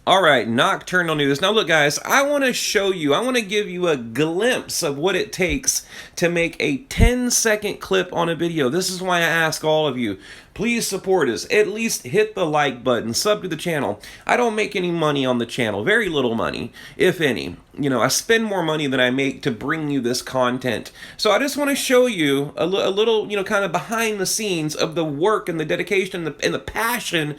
All right, Nocturnal News. Now, look, guys, I want to show you, I want to give you a glimpse of what it takes to make a 10-second clip on a video. This is why I ask all of you, please support us. At least hit the like button, sub to the channel. I don't make any money on the channel, very little money, if any. You know, I spend more money than I make to bring you this content. So I just want to show you a little, you know, kind of behind the scenes of the work and the dedication and the passion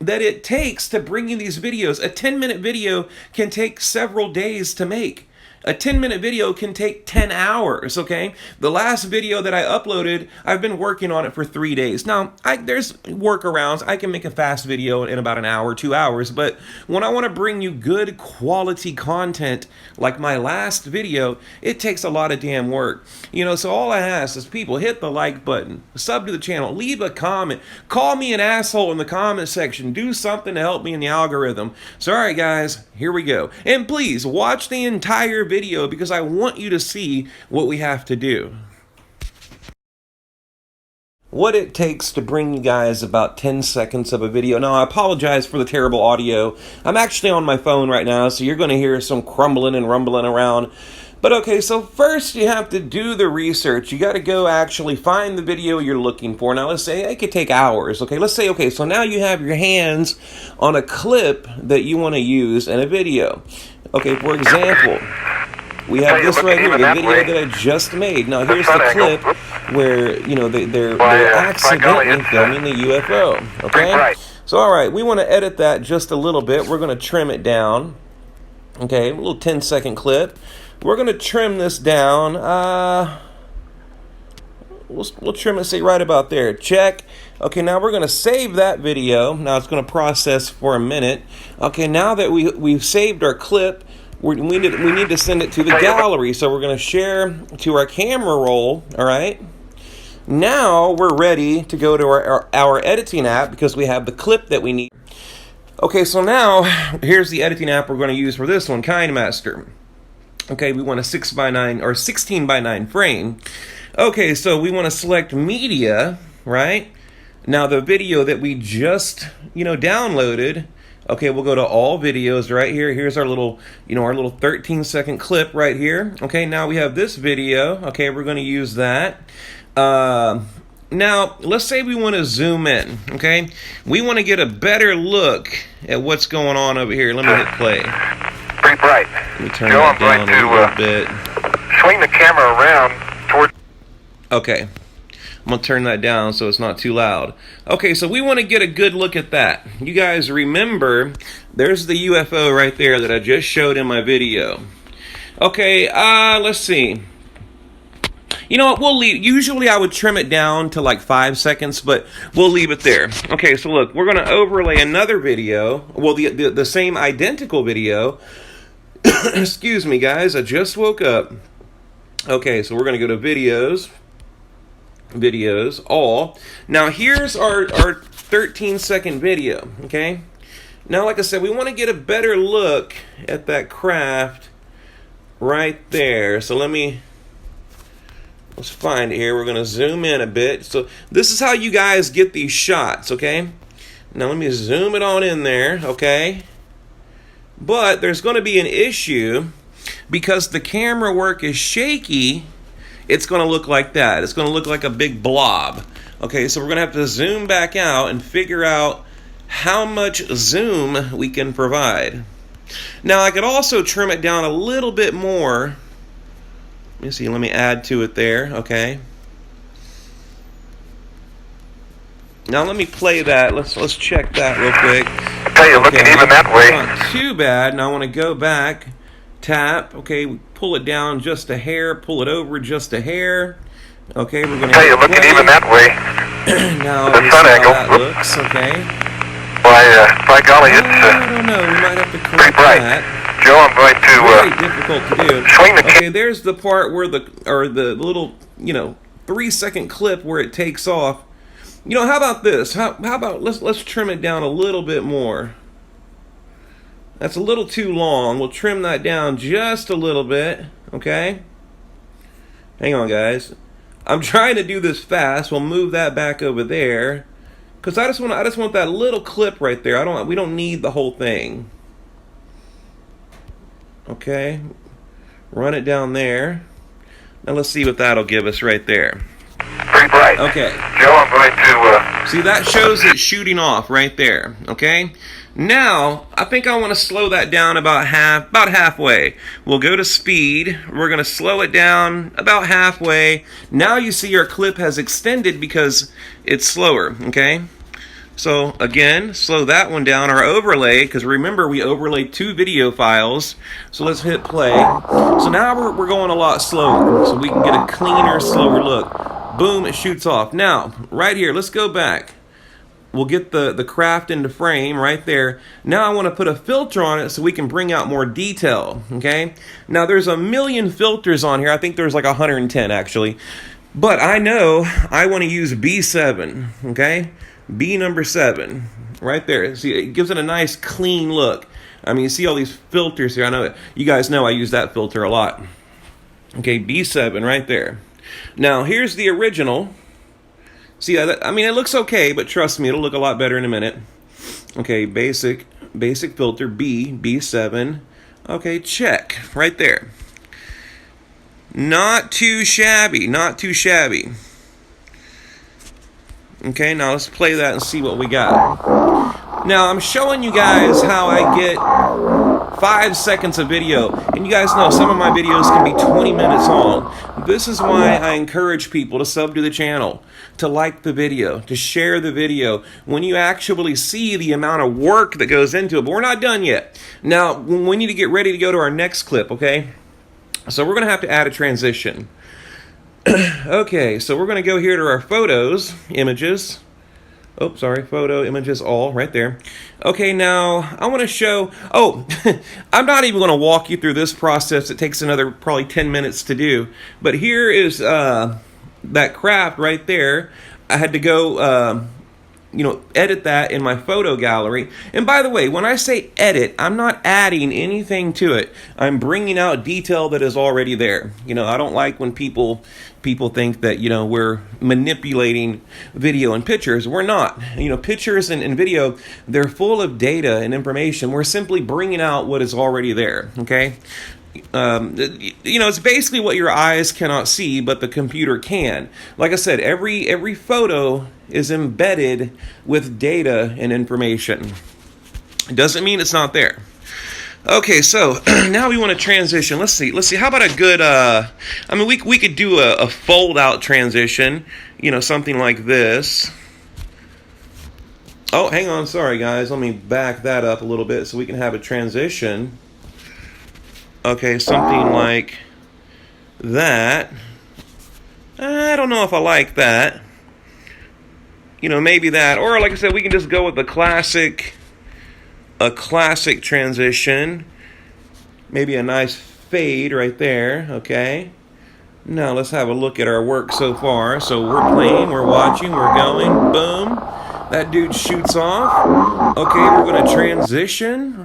that it takes to bring you these videos. A 10-minute video can take several days to make. A 10-minute video can take 10 hours, okay? The last video that I uploaded, I've been working on it for 3 days. Now, there's workarounds. I can make a fast video in about an hour, 2 hours, but when I want to bring you good quality content like my last video, it takes a lot of damn work. You know, so all I ask is people hit the like button, sub to the channel, leave a comment, call me an asshole in the comment section, do something to help me in the algorithm. So, all right, guys, here we go. And please watch the entire video because I want you to see what we have to do. What it takes to bring you guys about 10 seconds of a video. Now, I apologize for the terrible audio. I'm actually on my phone right now, so you're going to hear some crumbling and rumbling around. But okay, so first you have to do the research. You got to go actually find the video you're looking for. Now, let's say it could take hours. Okay, let's say, okay, so now you have your hands on a clip that you want to use in a video. Okay, for example, we have this right here, the video that I just made. Now, here's the clip where, you know, they're accidentally filming the UFO, okay? So, all right, we want to edit that just a little bit. We're going to trim it down, okay, a little 10-second clip. We're going to trim this down. We'll trim it, say, right about there. Check. Okay, now we're going to save that video. Now it's going to process for a minute. Okay, now that we've saved our clip, we need to send it to the gallery. So we're going to share to our camera roll, all right? Now we're ready to go to our editing app because we have the clip that we need. Okay, so now here's the editing app we're going to use for this one, KineMaster. Okay, we want a 6:9 or 16:9 frame. Okay, so we want to select media, right? Now the video that we just, you know, downloaded, okay, we'll go to all videos right here. Here's our little, you know, our little 13-second clip right here. Okay, now we have this video. Okay, we're going to use that. Now, let's say we want to zoom in, okay? We want to get a better look at what's going on over here. Let me hit play. Pretty bright. Let me turn that down a little bit. Swing the camera around toward... Okay, I'm going to turn that down so it's not too loud. Okay, so we want to get a good look at that. You guys remember, there's the UFO right there that I just showed in my video. Okay, let's see. You know what, we'll leave. Usually I would trim it down to like 5 seconds, but we'll leave it there. Okay, so look, we're going to overlay another video. Well, the same identical video. Excuse me, guys, I just woke up. Okay, so we're going to go to videos. Videos, all. Now, here's our 13-second video, okay? Now, like I said, we want to get a better look at that craft right there. So let's find it here. We're going to zoom in a bit. So this is how you guys get these shots, okay? Now let me zoom it on in there, okay? But there's going to be an issue because the camera work is shaky. It's going to look like that. It's going to look like a big blob. Okay, so we're going to have to zoom back out and figure out how much zoom we can provide. Now I could also trim it down a little bit more. Let me see, let me add to it there, okay. Now let me play that. Let's check that real quick. Tell you, looking even that way. Not too bad. Now I want to go back, tap, okay, pull it down just a hair, pull it over just a hair. Okay, we're going to tell you, looking even that way. Now the let's sun see angle. how that looks, okay. By golly, it's I don't know, we might have to pretty correct bright. that. Joe, I'm going Very to difficult to do. swing the Okay, there's the part where the little, you know, 3-second clip where it takes off. You know, how about this? How about let's trim it down a little bit more. That's a little too long. We'll trim that down just a little bit, okay? Hang on, guys. I'm trying to do this fast. We'll move that back over there. Cuz I just want that little clip right there. We don't need the whole thing. Okay, run it down there. Now let's see what that'll give us right there. Pretty bright. Okay. Joe, I'm going to, See, that shows it shooting off right there, okay? Now, I think I want to slow that down about halfway. We'll go to speed. We're going to slow it down about halfway. Now you see our clip has extended because it's slower, okay? So, again, slow that one down. Our overlay, because remember, we overlaid 2 video files. So let's hit play. So now we're going a lot slower, so we can get a cleaner, slower look. Boom, it shoots off. Now, right here, let's go back. We'll get the craft into frame right there. Now I want to put a filter on it so we can bring out more detail, okay? Now there's a million filters on here. I think there's like 110 actually. But I know I want to use B7, okay? B number 7, right there. See, it gives it a nice clean look. I mean, you see all these filters here. I know you guys know I use that filter a lot. Okay, B7 right there. Now, here's the original. See, I mean, it looks okay, but trust me, it'll look a lot better in a minute. Okay, basic filter, B7. Okay, check, right there. Not too shabby, not too shabby. Okay, now let's play that and see what we got. Now, I'm showing you guys how I get 5 seconds of video. And you guys know some of my videos can be 20 minutes long. This is why I encourage people to sub to the channel, to like the video, to share the video, when you actually see the amount of work that goes into it. But we're not done yet. Now, we need to get ready to go to our next clip, okay? So we're going to have to add a transition. Okay, so we're going to go here to our photos, images. Oh, sorry, photo, images, all, right there. Okay, now, I want to show, I'm not even going to walk you through this process. It takes another probably 10 minutes to do. But here is that craft right there. I had to go, edit that in my photo gallery. And by the way, when I say edit, I'm not adding anything to it. I'm bringing out detail that is already there. You know, I don't like when people think that, we're manipulating video and pictures. We're not. Pictures and video, they're full of data and information. We're simply bringing out what is already there, okay? It's basically what your eyes cannot see, but the computer can. Like I said, every photo is embedded with data and information. It doesn't mean it's not there. Okay, so now we want to transition. Let's see. How about a good? We could do a fold-out transition. Something like this. Oh, hang on. Sorry, guys. Let me back that up a little bit so we can have a transition. Okay, something like that. I don't know if I like that. Maybe that. Or like I said, we can just go with a classic transition. Maybe a nice fade right there, okay? Now let's have a look at our work so far. So we're playing, we're watching, we're going, boom. That dude shoots off. Okay, we're going to transition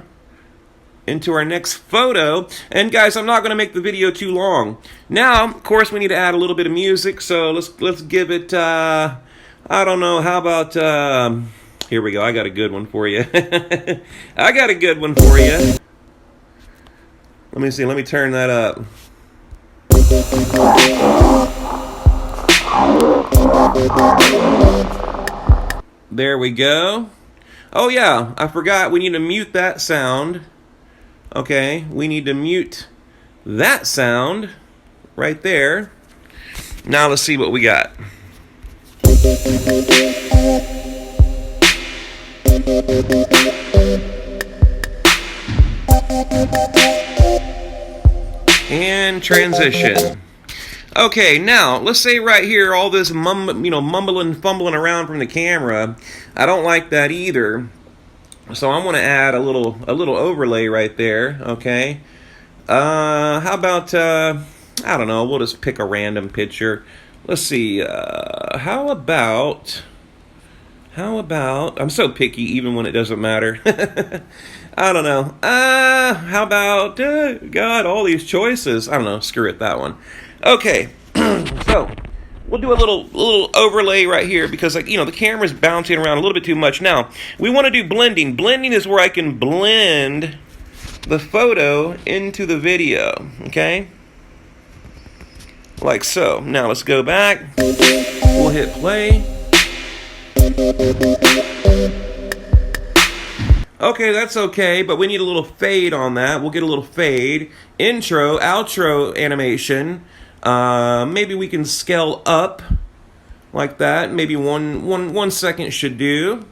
into our next photo. And guys, I'm not going to make the video too long. Now, of course, we need to add a little bit of music. So let's give it, I don't know, how about, here we go. I got a good one for you. I got a good one for you. Let me see. Let me turn that up. There we go. Oh yeah, I forgot. We need to mute that sound. Okay, we need to mute that sound right there. Now let's see what we got. And transition. Okay, now let's say right here, all this mumbling, fumbling around from the camera. I don't like that either. So I'm going to add a little overlay right there. Okay. How about I don't know. We'll just pick a random picture. Let's see. How about? I'm so picky, even when it doesn't matter. I don't know. How about? God, all these choices. I don't know. Screw it. That one. Okay. So we'll do a little overlay right here because, the camera's bouncing around a little bit too much. Now we want to do blending. Blending is where I can blend the photo into the video, okay? Like so. Now let's go back. We'll hit play. Okay, that's okay, but we need a little fade on that. We'll get a little fade. Intro, outro animation. Maybe we can scale up like that. Maybe one second should do.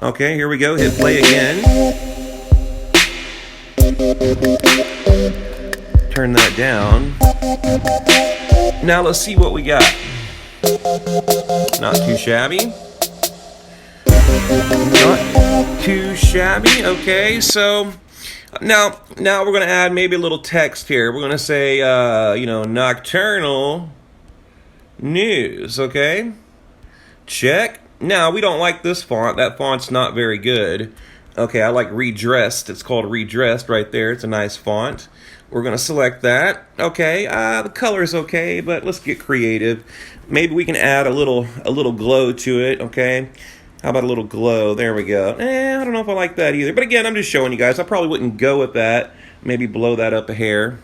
Okay, here we go. Hit play again. Turn that down. Now let's see what we got. Not too shabby. Not too shabby. Okay, so now we're gonna add maybe a little text here. We're gonna say, nocturnal news. Okay, check. Now we don't like this font. That font's not very good. Okay, I like redressed. It's called redressed right there. It's a nice font. We're gonna select that. Okay, the color's okay, but let's get creative. Maybe we can add a little glow to it. Okay. How about a little glow? There we go. I don't know if I like that either. But again, I'm just showing you guys. I probably wouldn't go with that. Maybe blow that up a hair.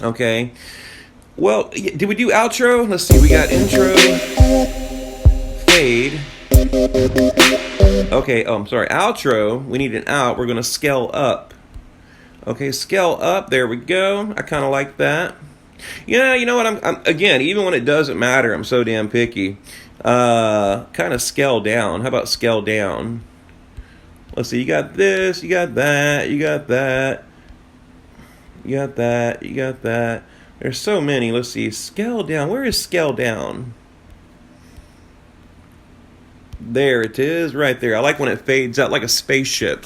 Okay. Well, did we do outro? Let's see. We got intro, fade. Okay. Oh, I'm sorry. Outro. We need an out. We're going to scale up. Okay. Scale up. There we go. I kind of like that. Yeah. You know what? I'm again, even when it doesn't matter, I'm so damn picky. Kind of scale down. How about scale down? Let's see. You got this. You got that. You got that. You got that. You got that. There's so many. Let's see. Scale down. Where is scale down? There it is. Right there. I like when it fades out like a spaceship.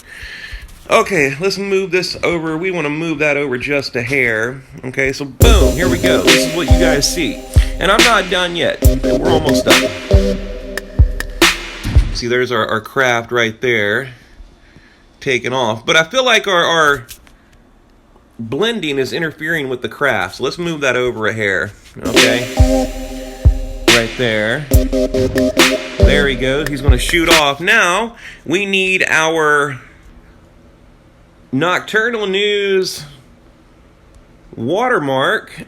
Okay, let's move this over. We want to move that over just a hair. Okay, so boom. Here we go. This is what you guys see. And I'm not done yet. We're almost done. See, there's our craft right there. Taken off. But I feel like our blending is interfering with the craft. So let's move that over a hair. Okay? Right there. There he goes. He's going to shoot off. Now, we need our nocturnal news watermark.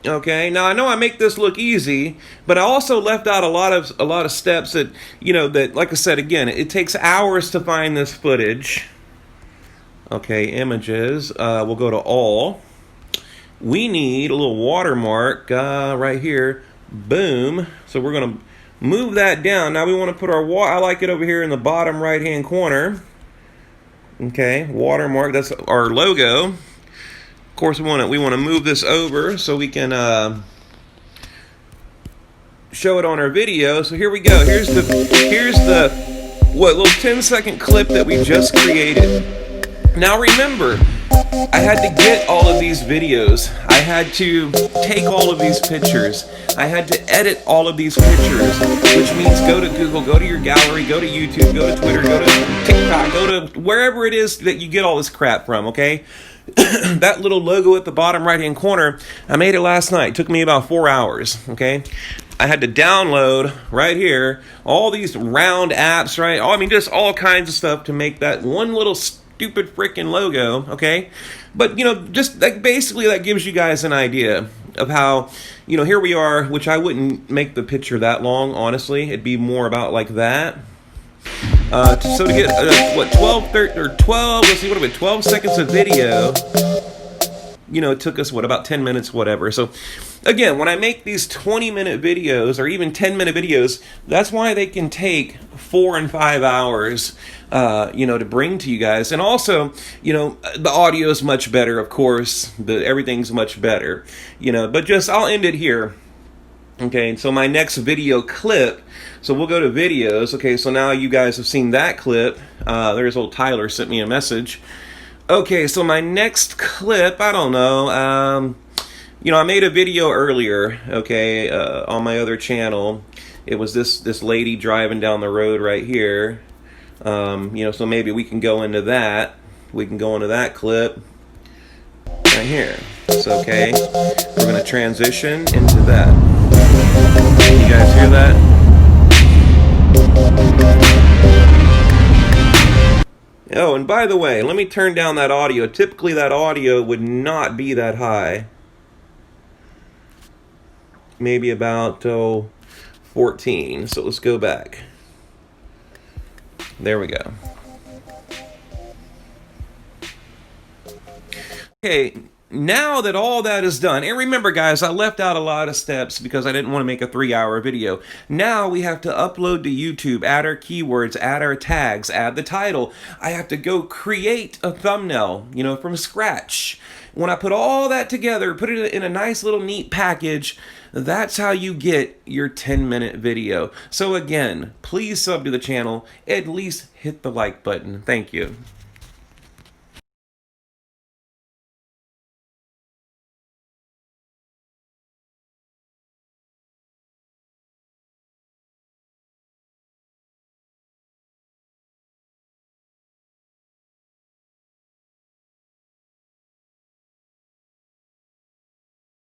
Okay, now I know I make this look easy, but I also left out a lot of steps that, that, like I said, again, it takes hours to find this footage. Okay, images, we'll go to all. We need a little watermark right here, boom. So we're gonna move that down. Now we want to put our I like it over here in the bottom right hand corner. Okay, watermark, that's our logo. Of course, we want to move this over so we can show it on our video. So here we go. Here's the little 10-second clip that we just created. Now remember, I had to get all of these videos. I had to take all of these pictures. I had to edit all of these pictures, which means go to Google, go to your gallery, go to YouTube, go to Twitter, go to TikTok, go to wherever it is that you get all this crap from, okay? That little logo at the bottom right hand corner, I made it last night. It took me about 4 hours. Okay, I had to download right here all these round apps, right? Just all kinds of stuff to make that one little stupid freaking logo. Okay, but just like basically that gives you guys an idea of how here we are, which I wouldn't make the picture that long, honestly. It'd be more about like that. So to get 12, let's see, what about 12 seconds of video, it took us about 10 minutes, whatever. So again, when I make these 20-minute videos or even 10-minute videos, that's why they can take 4 and 5 hours to bring to you guys. And also, the audio is much better, of course. Everything's much better, but I'll end it here. Okay, so my next video clip, so we'll go to videos. Okay, so now you guys have seen that clip. There's old Tyler sent me a message. Okay, so my next clip, I don't know. I made a video earlier, okay, on my other channel. It was this lady driving down the road right here. So maybe we can go into that. We can go into that clip right here. It's okay. We're going to transition into that. You guys hear that? Oh, and by the way, let me turn down that audio. Typically that audio would not be that high. Maybe about 14. So let's go back. There we go. Okay, now that all that is done, and remember guys, I left out a lot of steps because I didn't want to make a 3-hour video. Now we have to upload to YouTube, add our keywords, add our tags, add the title. I have to go create a thumbnail, from scratch. When I put all that together, put it in a nice little neat package, that's how you get your 10-minute video. So again, please sub to the channel, at least hit the like button. Thank you.